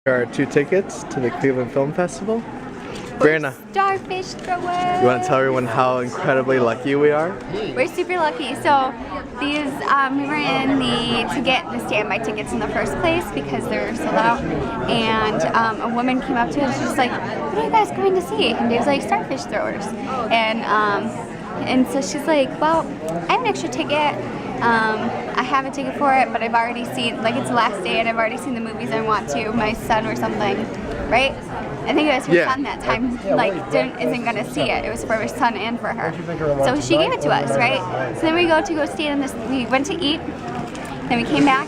There are 2 tickets to the Cleveland Film Festival. Brea, Starfish throwers. you want to tell everyone how incredibly lucky we are? We're super lucky. So these, we were in to get the standby tickets in the first place because they're sold out. And a woman came up to us, she's like, "What are you guys going to see?" And Dave's like, "Starfish throwers." And so she's like, "Well, I have an extra ticket. I have a ticket for it, but I've already seen, like, it's the last day and I've already seen the movies I want to, my son or something," right? I think it was her son that time, like, isn't gonna see it. It was for her son and for her. So she gave it to us, right? So then we go stand in this, we went to eat, then we came back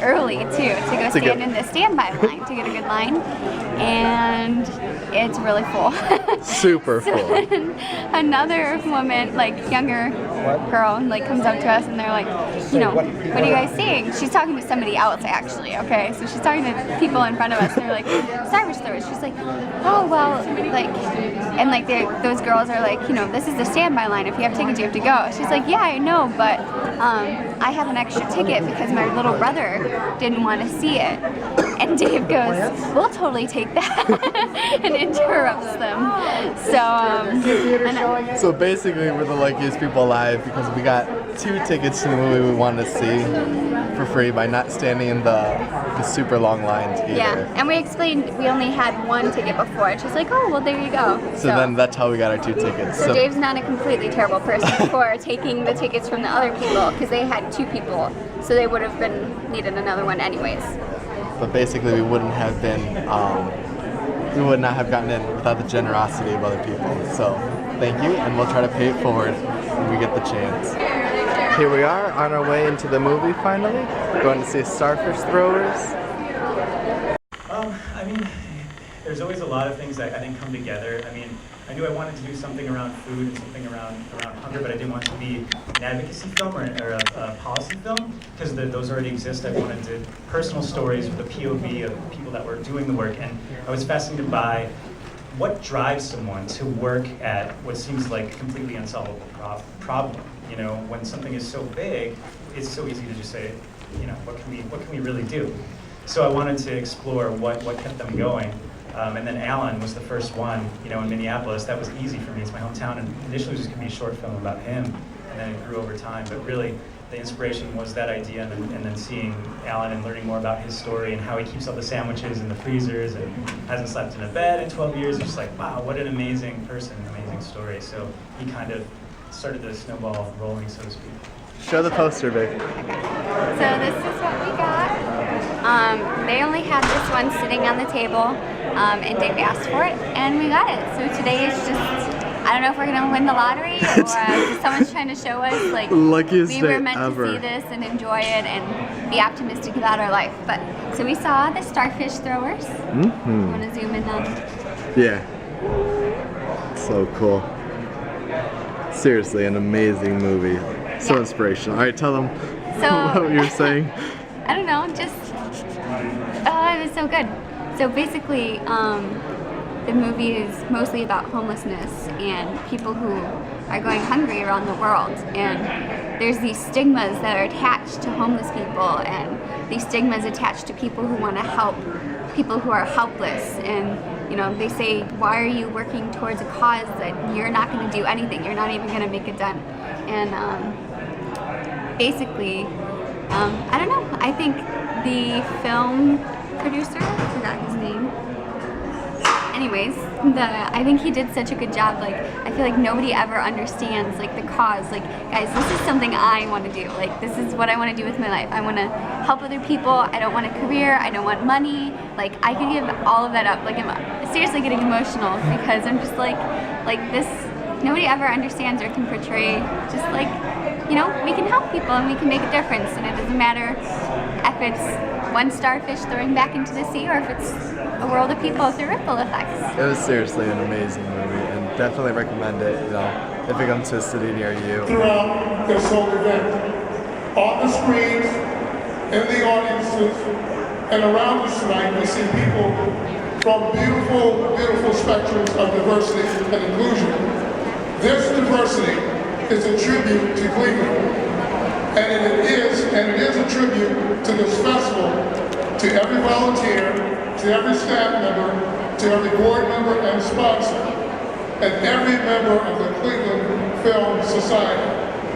early too, to go stand in the standby line, to get a good line, and it's really full. Super so full. Another woman, like younger girl, like comes up to us and they're like, you know, "What are you guys seeing?" She's talking to somebody else actually, okay? So she's talking to people in front of us and they're like, "Starfish throwers." She's like, "Oh, well," like, and like those girls are like, you know, "This is the standby line. If you have tickets, you have to go." She's like, "Yeah, I know, but I have an extra ticket because my little brother didn't want to see it." And Dave goes, "We'll totally take that," and interrupts them. So basically, we're the luckiest people alive because we got 2 tickets to the movie we wanted to see for free by not standing in the super long lines either. Yeah, and we explained we only had 1 ticket before, and she's like, "Oh, well, there you go." So then that's how we got our 2 tickets. So Dave's not a completely terrible person for taking the tickets from the other people because they had 2 people, so they would have needed another one anyways. But basically, we would not have gotten in without the generosity of other people. So thank you, and we'll try to pay it forward when we get the chance. Here we are on our way into the movie finally, going to see Starfish Throwers. I mean, there's always a lot of things that I think come together. I mean, I knew I wanted to do something around food and something around hunger, but I didn't want it to be an advocacy film or a policy film because those already exist. I wanted to personal stories with a POV of people that were doing the work, and I was fascinated by what drives someone to work at what seems like a completely unsolvable problem. You know, when something is so big, it's so easy to just say, you know, what can we really do? So I wanted to explore what kept them going. And then Alan was the first one, you know, in Minneapolis. That was easy for me. It's my hometown, and initially it was just going to be a short film about him, and then it grew over time. But really, the inspiration was that idea, and then seeing Alan and learning more about his story and how he keeps all the sandwiches in the freezers and hasn't slept in a bed in 12 years. It's just like, wow, what an amazing person, amazing story. So he kind of started the snowball rolling, so to speak. Show the poster, Vic. So this is what we got. They only had this one sitting on the table, and Dave asked for it, and we got it. So today is just, I don't know if we're gonna win the lottery or someone's trying to show us like luckiest we were day meant ever. to see this and enjoy it and be optimistic about our life. But so we saw the Starfish Throwers. Mm-hmm. You want to zoom in on? Yeah. So cool. Seriously, an amazing movie. So inspirational. All right, tell them what you were saying. I don't know, just, it was so good. So basically, the movie is mostly about homelessness and people who are going hungry around the world. And there's these stigmas that are attached to homeless people, and these stigmas attached to people who want to help people who are helpless. And you know, they say, why are you working towards a cause that you're not going to do anything? You're not even going to make a dent. And basically, I don't know. I think the film producer, I forgot his name. Anyways, I think he did such a good job. Like, I feel like nobody ever understands like the cause. Like, guys, this is something I want to do. Like, this is what I want to do with my life. I want to help other people. I don't want a career. I don't want money. Like, I could give all of that up. Like, I'm seriously getting emotional because I'm just like this. Nobody ever understands or can portray just like, you know, we can help people and we can make a difference, and it doesn't matter if it's one starfish throwing back into the sea or if it's a world of people through ripple effects. It was seriously an amazing movie, and definitely recommend it, you know, if it comes to a city near you. Throughout this whole event, on the screens, in the audiences, and around us tonight, we see people from beautiful, beautiful spectrums of diversity and inclusion. This diversity is a tribute to Cleveland, and it is a tribute to this festival, to every volunteer, to every staff member, to every board member and sponsor, and every member of the Cleveland Film Society.